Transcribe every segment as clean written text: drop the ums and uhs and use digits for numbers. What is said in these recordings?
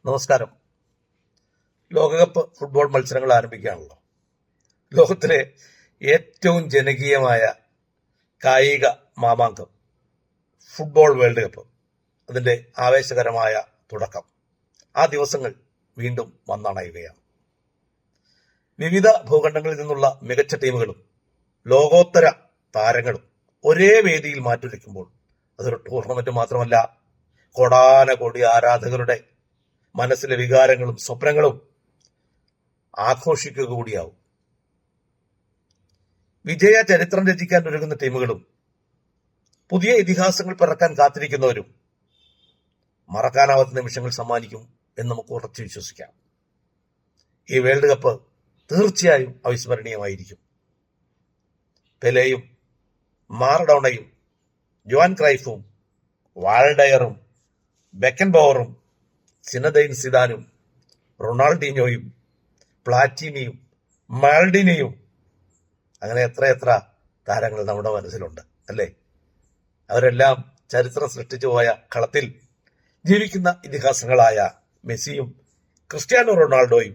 നമസ്കാരം. ലോകകപ്പ് ഫുട്ബോൾ മത്സരങ്ങൾ ആരംഭിക്കുകയാണല്ലോ. ലോകത്തിലെ ഏറ്റവും ജനകീയമായ കായിക മാമാങ്കം ഫുട്ബോൾ വേൾഡ് കപ്പ്, അതിന്റെ ആവേശകരമായ തുടക്കം ആ ദിവസങ്ങൾ വീണ്ടും വന്നണയുകയാണ്. വിവിധ ഭൂഖണ്ഡങ്ങളിൽ നിന്നുള്ള മികച്ച ടീമുകളും ലോകോത്തര താരങ്ങളും ഒരേ വേദിയിൽ മാറ്റുരയ്ക്കുമ്പോൾ അതൊരു ടൂർണമെന്റ് മാത്രമല്ല, കോടാനകോടി ആരാധകരുടെ മനസ്സിലെ വികാരങ്ങളും സ്വപ്നങ്ങളും ആഘോഷിക്കുക കൂടിയാവും. വിജയ ചരിത്രം രചിക്കാൻ ഒരുങ്ങുന്ന ടീമുകളും പുതിയ ഇതിഹാസങ്ങൾ പിറക്കാൻ കാത്തിരിക്കുന്നവരും മറക്കാനാവാത്ത നിമിഷങ്ങൾ സമ്മാനിക്കും എന്ന് നമുക്ക് ഉറച്ചു വിശ്വസിക്കാം. ഈ വേൾഡ് കപ്പ് തീർച്ചയായും അവിസ്മരണീയമായിരിക്കും. പെലെയും മാറഡോണയും ജോൻ ക്രൈഫും വാൾഡയറും ബെക്കൻബൗറും സിനദൈൻ സിദാനും റൊണാൾഡീഞ്ഞോയും പ്ലാറ്റിനിയും മാൽഡിനിയും അങ്ങനെ എത്ര താരങ്ങൾ നമ്മുടെ മനസ്സിലുണ്ട് അല്ലേ? അവരെല്ലാം ചരിത്രം സൃഷ്ടിച്ചു പോയ കളത്തിൽ ജീവിക്കുന്ന ഇതിഹാസങ്ങളായ മെസ്സിയും ക്രിസ്ത്യാനോ റൊണാൾഡോയും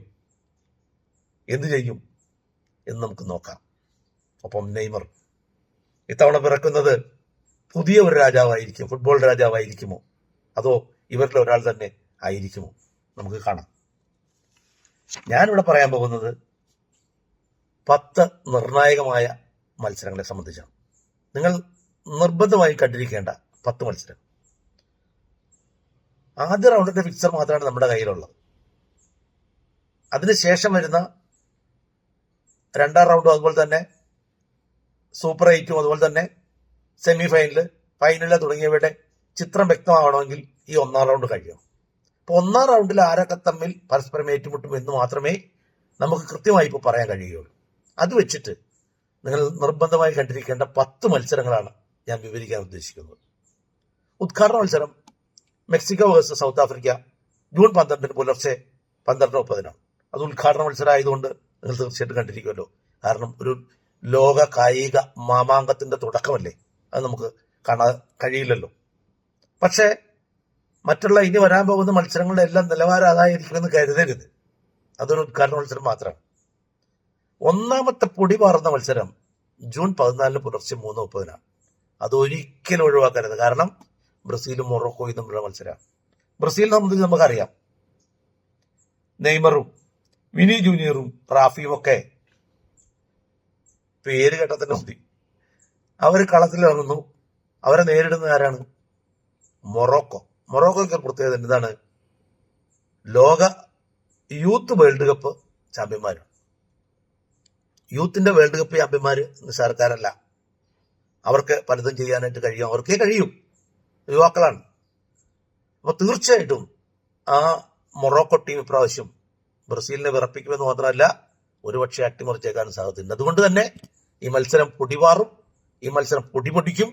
എന്തു ചെയ്യും എന്ന് നമുക്ക് നോക്കാം. ഒപ്പം നെയ്മർ ഇത്തവണ പിറക്കുന്നത് പുതിയ ഒരു രാജാവായിരിക്കും, ഫുട്ബോൾ രാജാവായിരിക്കുമോ അതോ ഇവരിൽ ഒരാൾ തന്നെ ആയിരിക്കുമോ? നമുക്ക് കാണാം. ഞാനിവിടെ പറയാൻ പോകുന്നത് 10 നിർണായകമായ മത്സരങ്ങളെ സംബന്ധിച്ചാണ്. നിങ്ങൾ നിർബന്ധമായി കണ്ടിരിക്കേണ്ട 10 മത്സരം. ആദ്യ റൗണ്ടിന്റെ ഫിക്സർ മാത്രമാണ് നമ്മുടെ കയ്യിലുള്ളത്. അതിനുശേഷം വരുന്ന രണ്ടാം റൗണ്ടും അതുപോലെ തന്നെ സൂപ്പർ 8ഉം അതുപോലെ തന്നെ സെമി ഫൈനല്, ഫൈനല് തുടങ്ങിയവയുടെ ചിത്രം വ്യക്തമാവണമെങ്കിൽ ഈ ഒന്നാം റൗണ്ട് കഴിയണം. അപ്പൊ ഒന്നാം റൗണ്ടിൽ ആരൊക്കെ തമ്മിൽ പരസ്പരം ഏറ്റുമുട്ടും എന്ന് മാത്രമേ നമുക്ക് കൃത്യമായി ഇപ്പോൾ പറയാൻ കഴിയുകയുള്ളൂ. അത് വെച്ചിട്ട് നിങ്ങൾ നിർബന്ധമായി കണ്ടിരിക്കേണ്ട 10 മത്സരങ്ങളാണ് ഞാൻ വിവരിക്കാൻ ഉദ്ദേശിക്കുന്നത്. ഉദ്ഘാടന മത്സരം Mexico versus south Africa June 12 പുലർച്ചെ 12:30. അത് ഉദ്ഘാടന മത്സരം ആയതുകൊണ്ട് നിങ്ങൾ തീർച്ചയായിട്ടും കണ്ടിരിക്കുമല്ലോ. കാരണം ഒരു ലോക കായിക മാമാങ്കത്തിന്റെ തുടക്കമല്ലേ, അത് നമുക്ക് കാണാൻ കഴിയില്ലല്ലോ. പക്ഷേ മറ്റുള്ള ഇനി വരാൻ പോകുന്ന മത്സരങ്ങളുടെ എല്ലാം നിലവാരം അതായിരിക്കുമെന്ന് കരുതരുത്. അതൊരു ഉദ്ഘാടന മത്സരം മാത്രമാണ്. ഒന്നാമത്തെ പൊടി പാറുന്ന മത്സരം ജൂൺ 14 പുലർച്ചെ 3:30. അതൊരിക്കലും ഒഴിവാക്കരുത്. കാരണം ബ്രസീലും മൊറോക്കോയും തമ്മിലുള്ള മത്സരമാണ്. ബ്രസീലിനെ സംബന്ധിച്ച് നമുക്കറിയാം, നെയ്മറും വിനി ജൂനിയറും റാഫിയും ഒക്കെ പേര് കേട്ട തന്നെ മതി. അവർ കളത്തിലിറങ്ങുന്നു. അവരെ നേരിടുന്ന ആരാണ്? മൊറോക്കോ. മൊറോക്കോയ്ക്ക് പ്രത്യേകത എന്താണ്? ലോക യൂത്ത് വേൾഡ് കപ്പ് ചാമ്പ്യന്മാരാണ്. യൂത്തിന്റെ വേൾഡ് കപ്പ് ചാമ്പ്യന്മാര് നിസ്സാരക്കാരല്ല. അവർക്ക് പലതും ചെയ്യാനായിട്ട് കഴിയും, അവർക്കേ കഴിയും. യുവാക്കളാണ്. അപ്പൊ തീർച്ചയായിട്ടും ആ മൊറോക്കോ ടീം ഇപ്രാവശ്യം ബ്രസീലിനെ വിറപ്പിക്കുമെന്ന് മാത്രമല്ല, ഒരുപക്ഷെ അട്ടിമറിച്ചേക്കാൻ സാധ്യതയുണ്ട്. അതുകൊണ്ട് തന്നെ ഈ മത്സരം പൊടിപാറും, ഈ മത്സരം പൊടിപൊടിക്കും,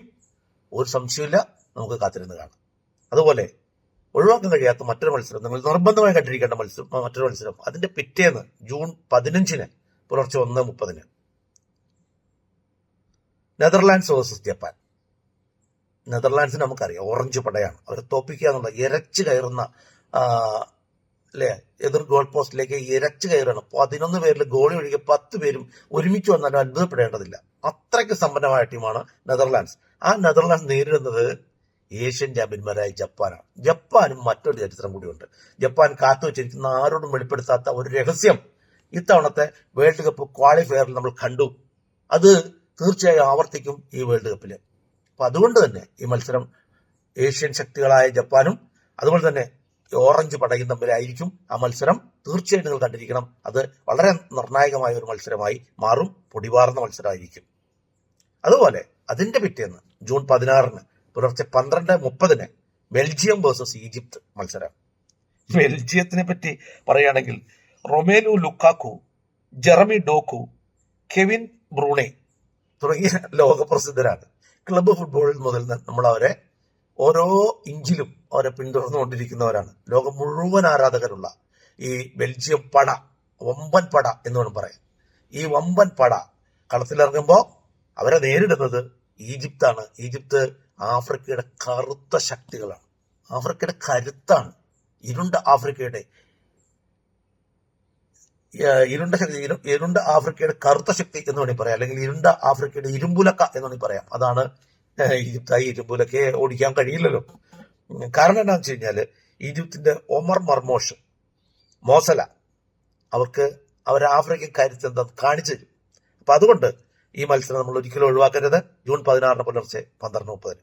ഒരു സംശയമില്ല. നമുക്ക് കാത്തിരുന്ന് കാണാം. അതുപോലെ ഒഴിവാക്കാൻ കഴിയാത്ത മറ്റൊരു മത്സരം, നിങ്ങൾ നിർബന്ധമായി കണ്ടിരിക്കേണ്ട മറ്റൊരു മത്സരം, അതിന്റെ പിറ്റേന്ന് ജൂൺ 15 പുലർച്ചെ 1:30 നെതർലാൻഡ്സ് വേഴ്സസ് ജപ്പാൻ. നെതർലാൻഡ്സിന് നമുക്കറിയാം, ഓറഞ്ച് പടയാണ്. അവരെ തോപ്പിക്കുക എന്നുള്ള ഇരച്ചു കയറുന്ന എതിർ ഗോൾ പോസ്റ്റിലേക്ക് ഇരച്ചു കയറാണ്. 11 പേരിൽ ഗോളി ഒഴികെ 10 പേരും ഒരുമിച്ച് വന്നാലും അത്ഭുതപ്പെടേണ്ടതില്ല. അത്രയ്ക്ക് സമ്പന്നമായ ടീമാണ് നെതർലാൻഡ്സ്. ആ നെതർലാൻഡ്സ് നേരിടുന്നത് ഏഷ്യൻ ചാമ്പ്യന്മാരായ ജപ്പാനാണ്. ജപ്പാനും മറ്റൊരു ചരിത്രം കൂടിയുണ്ട്. ജപ്പാൻ കാത്തുവച്ചിരിക്കുന്ന, ആരോടും വെളിപ്പെടുത്താത്ത ഒരു രഹസ്യം ഇത്തവണത്തെ വേൾഡ് കപ്പ് ക്വാളിഫയറിൽ നമ്മൾ കണ്ടു. അത് തീർച്ചയായും ആവർത്തിക്കും ഈ വേൾഡ് കപ്പില്. അപ്പൊ അതുകൊണ്ട് തന്നെ ഈ മത്സരം ഏഷ്യൻ ശക്തികളായ ജപ്പാനും അതുപോലെ തന്നെ ഓറഞ്ച് പടയും തമ്മിലായിരിക്കും. ആ മത്സരം തീർച്ചയായും നിങ്ങൾ കണ്ടിരിക്കണം. അത് വളരെ നിർണായകമായ ഒരു മത്സരമായി മാറും, പൊടിപാറുന്ന മത്സരമായിരിക്കും. അതുപോലെ അതിന്റെ പിറ്റേന്ന് ജൂൺ 16 പുലർച്ചെ 12:30 ബെൽജിയം വേഴ്സസ് ഈജിപ്ത് മത്സരം. ബെൽജിയത്തിനെ പറ്റി പറയുകയാണെങ്കിൽ Romelu Lukaku, Jeremy ഡോക്കു, Kevin Brunei തുടങ്ങിയ ലോകപ്രസിദ്ധരാണ്. ക്ലബ്ബ് ഫുട്ബോളിൽ മുതൽ നമ്മൾ അവരെ ഓരോ ഇഞ്ചിലും അവരെ പിന്തുടർന്നുകൊണ്ടിരിക്കുന്നവരാണ്. ലോകം മുഴുവൻ ആരാധകരുള്ള ഈ ബെൽജിയം പട, വമ്പൻ പട എന്ന് വേണം പറയാം. ഈ വമ്പൻ പട കളത്തിലിറങ്ങുമ്പോൾ അവരെ നേരിടുന്നത് ഈജിപ്താണ്. ഈജിപ്ത് ആഫ്രിക്കയുടെ കറുത്ത ശക്തികളാണ്, ആഫ്രിക്കയുടെ കരുത്താണ് ഇരുണ്ട ആഫ്രിക്കയുടെ ഇരുണ്ട ആഫ്രിക്കയുടെ കറുത്ത ശക്തി എന്ന് വേണമെങ്കിൽ പറയാം, അല്ലെങ്കിൽ ഇരുണ്ട ആഫ്രിക്കയുടെ ഇരുമ്പുലക്ക എന്ന് വേണമെങ്കിൽ പറയാം. അതാണ് ഈജിപ്തായി. ഇരുമ്പുലക്കയെ ഓടിക്കാൻ കഴിയില്ലല്ലോ. കാരണം എന്താണെന്ന് വെച്ച് കഴിഞ്ഞാല് ഈജിപ്തിന്റെ ഒമർ മർമോഷ് മോസല അവർ ആഫ്രിക്കൻ കാര്യത്തിൽ എന്താ കാണിച്ചു തരും. അപ്പൊ അതുകൊണ്ട് ഈ മത്സരം നമ്മൾ ഒരിക്കലും ഒഴിവാക്കരുത്. ജൂൺ 16 പുലർച്ചെ 12:30.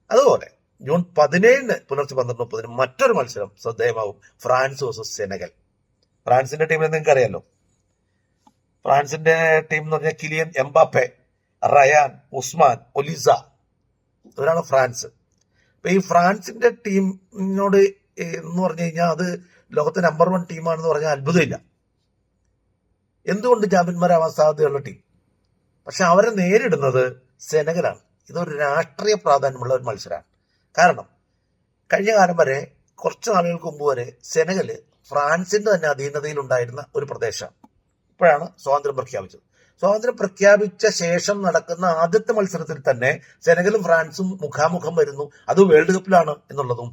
അതുപോലെ ജൂൺ 17 പുലർച്ചെ 12:30 മറ്റൊരു മത്സരം ശ്രദ്ധേയമാവും. France versus Senegal. ഫ്രാൻസിന്റെ ടീമിനെ നിങ്ങൾക്ക് അറിയാലോ. ഫ്രാൻസിന്റെ ടീം എന്ന് പറഞ്ഞാൽ കിലിയൻ എംബാപ്പെ, റയാൻ, ഉസ്മാൻ, ഒലിസ, ഇവരാണ് ഫ്രാൻസ്. അപ്പൊ ഈ ഫ്രാൻസിന്റെ ടീമിനോട് എന്ന് പറഞ്ഞു കഴിഞ്ഞാൽ അത് ലോകത്തെ നമ്പർ 1 ടീമാണെന്ന് പറഞ്ഞാൽ അത്ഭുതമില്ല. എന്തുകൊണ്ട് ചാമ്പ്യന്മാരാവാൻ സാധ്യതയുള്ള ടീം. പക്ഷെ അവരെ നേരിടുന്നത് സെനഗലാണ്. ഇതൊരു രാഷ്ട്രീയ പ്രാധാന്യമുള്ള ഒരു മത്സരമാണ്. കാരണം കഴിഞ്ഞ കാലം വരെ, കുറച്ച് നാളുകൾക്ക് മുമ്പ് വരെ സെനഗല് ഫ്രാൻസിന്റെ തന്നെ അധീനതയിലുണ്ടായിരുന്ന ഒരു പ്രദേശമാണ്. ഇപ്പോഴാണ് സ്വാതന്ത്ര്യം പ്രഖ്യാപിച്ചത്. സ്വാതന്ത്ര്യം പ്രഖ്യാപിച്ച ശേഷം നടക്കുന്ന ആദ്യത്തെ മത്സരത്തിൽ തന്നെ സെനഗലും ഫ്രാൻസും മുഖാമുഖം വരുന്നു. അത് വേൾഡ് കപ്പിലാണ് എന്നുള്ളതും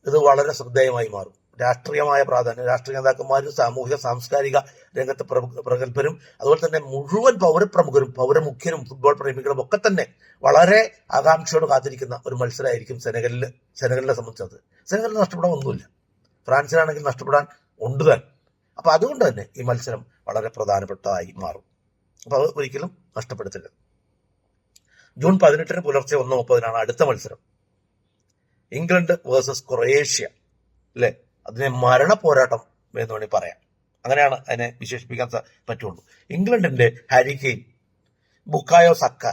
ഇത് വളരെ ശ്രദ്ധേയമായി മാറും. രാഷ്ട്രീയമായ പ്രാധാന്യം, രാഷ്ട്രീയ നേതാക്കന്മാരും സാമൂഹിക സാംസ്കാരിക രംഗത്തെ പ്രഗത്ഭരും അതുപോലെ തന്നെ മുഴുവൻ പൗരപ്രമുഖരും പൗരമുഖ്യരും ഫുട്ബോൾ പ്രേമികളും ഒക്കെ തന്നെ വളരെ ആകാംക്ഷയോട് കാത്തിരിക്കുന്ന ഒരു മത്സരമായിരിക്കും സെനഗലിനെ സംബന്ധിച്ചത്. സെനഗലിന് നഷ്ടപ്പെടാൻ ഒന്നുമില്ല, ഫ്രാൻസിനാണെങ്കിൽ നഷ്ടപ്പെടാൻ ഉണ്ട് തന്നെ. അപ്പൊ അതുകൊണ്ട് തന്നെ ഈ മത്സരം വളരെ പ്രധാനപ്പെട്ടതായി മാറും. അപ്പൊ അത് ഒരിക്കലും നഷ്ടപ്പെടുത്തരുത്. ജൂൺ 18 പുലർച്ചെ 1:30 അടുത്ത മത്സരം. England versus Croatia. അല്ലെ, അതിനെ മരണ പോരാട്ടം എന്ന് വേണമെങ്കിൽ പറയാം. അങ്ങനെയാണ് അതിനെ വിശേഷിപ്പിക്കാൻ പറ്റുള്ളൂ. ഇംഗ്ലണ്ടിന്റെ ഹാരി കെയ്ൻ, ബുക്കായോ സക്ക,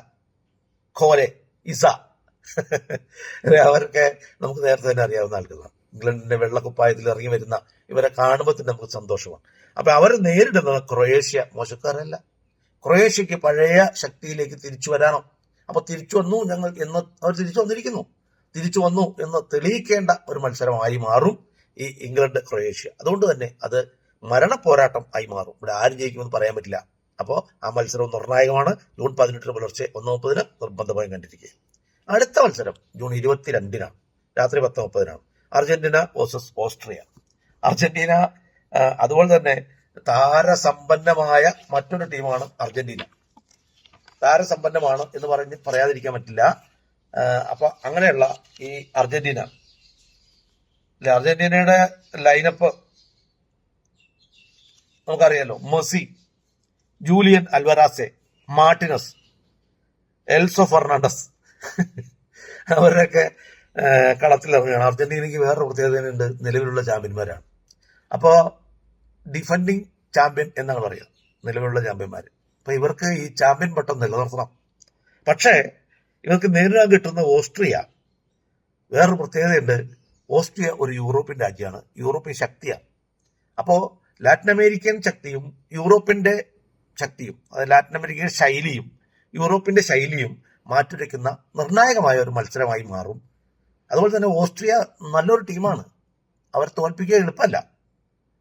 ഖോലെ, ഇസ അവരൊക്കെ നമുക്ക് നേരത്തെ തന്നെ അറിയാവുന്ന ആൾക്കാരാണ്. ഇംഗ്ലണ്ടിന്റെ വെള്ളക്കുപ്പായത്തിൽ ഇറങ്ങി വരുന്ന ഇവരെ കാണുമ്പോൾ തന്നെ നമുക്ക് സന്തോഷമാണ്. അപ്പൊ അവർ നേരിടുന്നത് ക്രൊയേഷ്യ മോശക്കാരല്ല. ക്രൊയേഷ്യക്ക് പഴയ ശക്തിയിലേക്ക് തിരിച്ചു വരാനോ, അപ്പൊ തിരിച്ചു വന്നു ഞങ്ങൾ എന്ന് അവർ തിരിച്ചു വന്നു എന്ന് തെളിയിക്കേണ്ട ഒരു മത്സരമായി മാറും ഈ ഇംഗ്ലണ്ട് ക്രൊയേഷ്യ. അതുകൊണ്ട് തന്നെ അത് മരണ പോരാട്ടം ആയി മാറും. ഇവിടെ ആര് ജയിക്കുമെന്ന് പറയാൻ പറ്റില്ല. അപ്പോൾ ആ മത്സരം നിർണായകമാണ്. ജൂൺ 18 പുലർച്ചെ 1:30 നിർബന്ധമായും കണ്ടിരിക്കുക. അടുത്ത മത്സരം ജൂൺ 22 രാത്രി 10:30 അർജന്റീന വേഴ്സസ് ഓസ്ട്രിയ. അർജന്റീന അതുപോലെ തന്നെ താരസമ്പന്നമായ മറ്റൊരു ടീമാണ് അർജന്റീന. താരസമ്പന്നമാണ് എന്ന് പറയാതിരിക്കാൻ പറ്റില്ല. അപ്പൊ അങ്ങനെയുള്ള ഈ അർജന്റീനയുടെ ലൈനപ്പ് നമുക്കറിയാലോ. Messi, Julian Alvarez, Martinez, Enzo Fernandez അവരൊക്കെ കളത്തിലിറങ്ങുകയാണ്. അർജന്റീനയ്ക്ക് വേറൊരു പ്രത്യേകതയുണ്ട്, നിലവിലുള്ള ചാമ്പ്യന്മാരാണ്. അപ്പോ ഡിഫൻഡിങ് ചാമ്പ്യൻ എന്നാണ് പറയുക നിലവിലുള്ള ചാമ്പ്യന്മാര്. അപ്പൊ ഇവർക്ക് ഈ ചാമ്പ്യൻ പട്ടം നിലനിർത്തണം. പക്ഷേ ഇവർക്ക് നേരിടാൻ കിട്ടുന്ന ഓസ്ട്രിയ വേറൊരു പ്രത്യേകതയുണ്ട്. ഓസ്ട്രിയ ഒരു യൂറോപ്യൻ രാജ്യമാണ്, യൂറോപ്യൻ ശക്തിയാണ്. അപ്പോ ലാറ്റിൻ അമേരിക്കൻ ശക്തിയും യൂറോപ്പിന്റെ ശക്തിയും, ലാറ്റിൻ അമേരിക്കൻ ശൈലിയും യൂറോപ്പിന്റെ ശൈലിയും മാറ്റുരയ്ക്കുന്ന നിർണായകമായ ഒരു മത്സരമായി മാറും. അതുപോലെ തന്നെ ഓസ്ട്രിയ നല്ലൊരു ടീമാണ്, അവർ തോൽപ്പിക്കുക എളുപ്പമല്ല.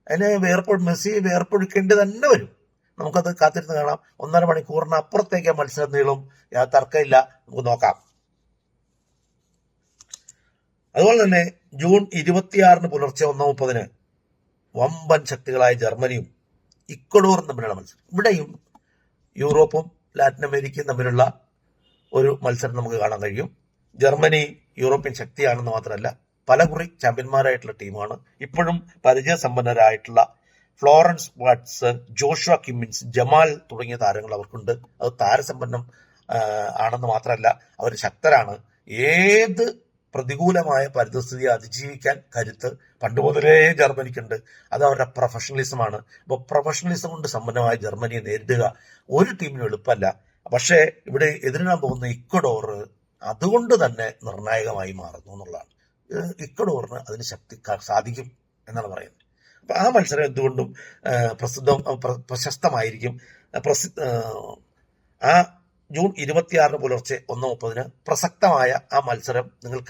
അതിന് മെസ്സി വേർപ്പൊഴുക്കേണ്ടി തന്നെ വരും. നമുക്കത് കാത്തിരുന്ന് കാണാം. 1.5 മണിക്കൂറിന് അപ്പുറത്തേക്ക് മത്സരം നീളും, തർക്കമില്ല, നമുക്ക് നോക്കാം. അതുപോലെ തന്നെ ജൂൺ 26 പുലർച്ചെ 1:30 വമ്പൻ ശക്തികളായ ജർമ്മനിയും ഇക്വഡോറും തമ്മിലുള്ള മത്സരം. ഇവിടെയും യൂറോപ്പും ലാറ്റിൻ അമേരിക്കയും തമ്മിലുള്ള ഒരു മത്സരം നമുക്ക് കാണാൻ കഴിയും. ജർമ്മനി യൂറോപ്യൻ ശക്തിയാണെന്ന് മാത്രമല്ല പലകുറി ചാമ്പ്യന്മാരായിട്ടുള്ള ടീമാണ്. ഇപ്പോഴും പരിചയസമ്പന്നരായിട്ടുള്ള ഫ്ലോറൻസ് വാട്സ്, ജോഷുവ കിമ്മിൻസ്, ജമാൽ തുടങ്ങിയ താരങ്ങൾ അവർക്കുണ്ട്. അത് താരസമ്പന്നം ആണെന്ന് മാത്രമല്ല അവർ ശക്തരാണ്. ഏത് പ്രതികൂലമായ പരിതസ്ഥിതിയെ അതിജീവിക്കാൻ കരുത്ത് പണ്ട് മുതലേ ജർമ്മനിക്കുണ്ട്. അത് അവരുടെ പ്രൊഫഷണലിസമാണ്. അപ്പോൾ പ്രൊഫഷണലിസം കൊണ്ട് സമ്പന്നമായ ജർമ്മനിയെ നേരിടുക ഒരു ടീമിനും എളുപ്പമല്ല. പക്ഷേ ഇവിടെ എതിരിടാൻ പോകുന്ന ഇക്വഡോർ അതുകൊണ്ട് തന്നെ നിർണായകമായി മാറുന്നു എന്നുള്ളതാണ്. ഇക്വഡോറിന് അതിന് സാധിക്കും എന്നാണ് പറയുന്നത്. അപ്പൊ ആ മത്സരം എന്തുകൊണ്ടും പ്രശസ്തമായിരിക്കും. ആ ജൂൺ 26 പുലർച്ചെ 1:30 പ്രസക്തമായ ആ മത്സരം നിങ്ങൾ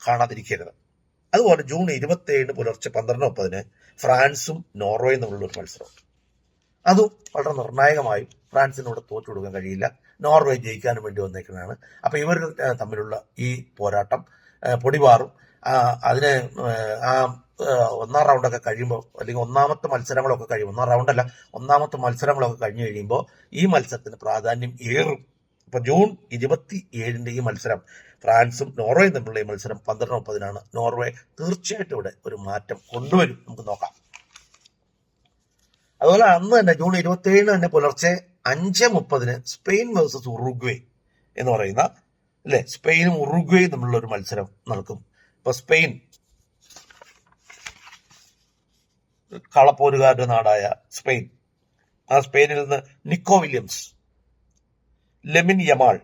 കാണാതിരിക്കരുത്. അതുപോലെ ജൂൺ 27 പുലർച്ചെ 12:30 ഫ്രാൻസും നോർവേയും തമ്മിലുള്ള ഒരു മത്സരമുണ്ട്. അതും വളരെ നിർണായകമായും ഫ്രാൻസിനോട് തോറ്റു കൊടുക്കാൻ കഴിയില്ല. നോർവേ ജയിക്കാനും വേണ്ടി വന്നേക്കുന്നതാണ്. അപ്പൊ ഇവർ തമ്മിലുള്ള ഈ പോരാട്ടം പൊടിപാറും. അതിന് ആ ഒന്നാം റൗണ്ടൊക്കെ കഴിയുമ്പോൾ, അല്ലെങ്കിൽ ഒന്നാമത്തെ മത്സരങ്ങളൊക്കെ കഴിയുമ്പോൾ, ഒന്നാമത്തെ മത്സരങ്ങളൊക്കെ കഴിഞ്ഞു കഴിയുമ്പോൾ ഈ മത്സരത്തിന് പ്രാധാന്യം ഏറും. ഇപ്പൊ ജൂൺ 27 ഈ മത്സരം ഫ്രാൻസും നോർവേയും തമ്മിലുള്ള ഈ മത്സരം 12:30 നോർവേ തീർച്ചയായിട്ടും ഇവിടെ ഒരു മാറ്റം കൊണ്ടുവരും. നമുക്ക് നോക്കാം. അതുപോലെ അന്ന് തന്നെ ജൂൺ 27 തന്നെ പുലർച്ചെ 5:30 സ്പെയിൻ വേഴ്സസ് ഉറുഗ്വേ എന്ന് പറയുന്ന, അല്ലെ, സ്പെയിനും ഉറുഗ്വേയും തമ്മിലുള്ള ഒരു മത്സരം നടക്കും. ഇപ്പൊ സ്പെയിൻ കളപ്പോരുകാരുടെ നാടായ സ്പെയിൻ, ആ സ്പെയിനിൽ നിന്ന് Nico Williams, Lamine Yamal,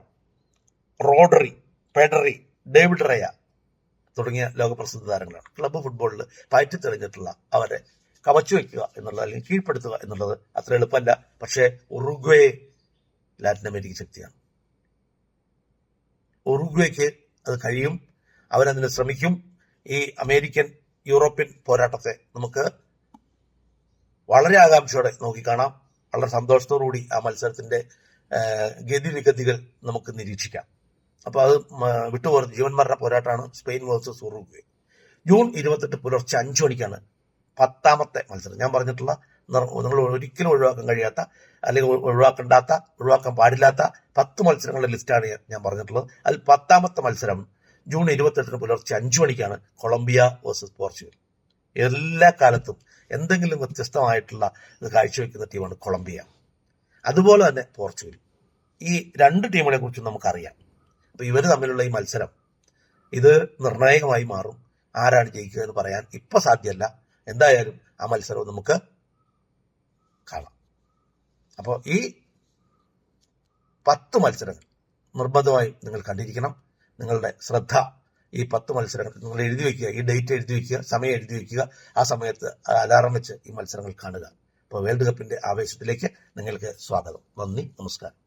Rodri, Pedri, David Raya തുടങ്ങിയ ലോകപ്രസിദ്ധ താരങ്ങളാണ്. ക്ലബ്ബ് ഫുട്ബോളിൽ പയറ്റി തെളിഞ്ഞിട്ടുള്ള അവരെ കവച്ചു വയ്ക്കുക എന്നുള്ളത്, അല്ലെങ്കിൽ കീഴ്പ്പെടുത്തുക എന്നുള്ളത് അത്ര എളുപ്പമല്ല. പക്ഷേ ഉറുഗ്വേ ലാറ്റിൻ അമേരിക്കൻ ശക്തിയാണ്. ഉറുഗ്വേക്ക് അത് കഴിയും. അവരതിന് ശ്രമിക്കും. ഈ അമേരിക്കൻ യൂറോപ്യൻ പോരാട്ടത്തെ നമുക്ക് വളരെ ആകാംക്ഷയോടെ നോക്കിക്കാണാം. വളരെ സന്തോഷത്തോടുകൂടി ആ മത്സരത്തിന്റെ ഗതിവിഗതികൾ നമുക്ക് നിരീക്ഷിക്കാം. അപ്പൊ അത് വിട്ടുപോകുന്ന ജീവന്മാരുടെ പോരാട്ടമാണ് സ്പെയിൻ വേഴ്സസ് ഉറുഗ്വേ. ജൂൺ 28 പുലർച്ചെ 5 മണിക്കാണ് 10ാമത്തെ മത്സരം. ഞാൻ പറഞ്ഞിട്ടുള്ള നിങ്ങൾ ഒരിക്കലും ഒഴിവാക്കാൻ കഴിയാത്ത, അല്ലെങ്കിൽ ഒഴിവാക്കാൻ പാടില്ലാത്ത 10 മത്സരങ്ങളുടെ ലിസ്റ്റാണ് ഞാൻ പറഞ്ഞിട്ടുള്ളത്. അതിൽ 10ാമത്തെ മത്സരം ജൂൺ 28 പുലർച്ചെ 5 മണിക്കാണ് കൊളംബിയ വേഴ്സസ് പോർച്ചുഗൽ. എല്ലാ കാലത്തും എന്തെങ്കിലും വ്യത്യസ്തമായിട്ടുള്ള ഇത് കാഴ്ചവെക്കുന്ന ടീമാണ് കൊളംബിയ. അതുപോലെ തന്നെ പോർച്ചുഗൽ. ഈ രണ്ട് ടീമുകളെ കുറിച്ച് നമുക്കറിയാം. അപ്പൊ ഇവർ തമ്മിലുള്ള ഈ മത്സരം ഇത് നിർണായകമായി മാറും. ആരാണ് ജയിക്കുക എന്ന് പറയാൻ ഇപ്പൊ സാധ്യമല്ല. എന്തായാലും ആ മത്സരം നമുക്ക് കാണാം. അപ്പോൾ ഈ 10 മത്സരങ്ങൾ നിർബന്ധമായും നിങ്ങൾ കണ്ടിരിക്കണം. നിങ്ങളുടെ ശ്രദ്ധ ഈ 10 മത്സരങ്ങൾ നിങ്ങൾ എഴുതി വയ്ക്കുക. ഈ ഡേറ്റ് എഴുതി വയ്ക്കുക, സമയം എഴുതി വയ്ക്കുക. ആ സമയത്ത് അലാറം വെച്ച് ഈ മത്സരങ്ങൾ കാണുക. അപ്പോൾ വേൾഡ് കപ്പിന്റെ ആവേശത്തിലേക്ക് നിങ്ങൾക്ക് സ്വാഗതം. നന്ദി, നമസ്കാരം.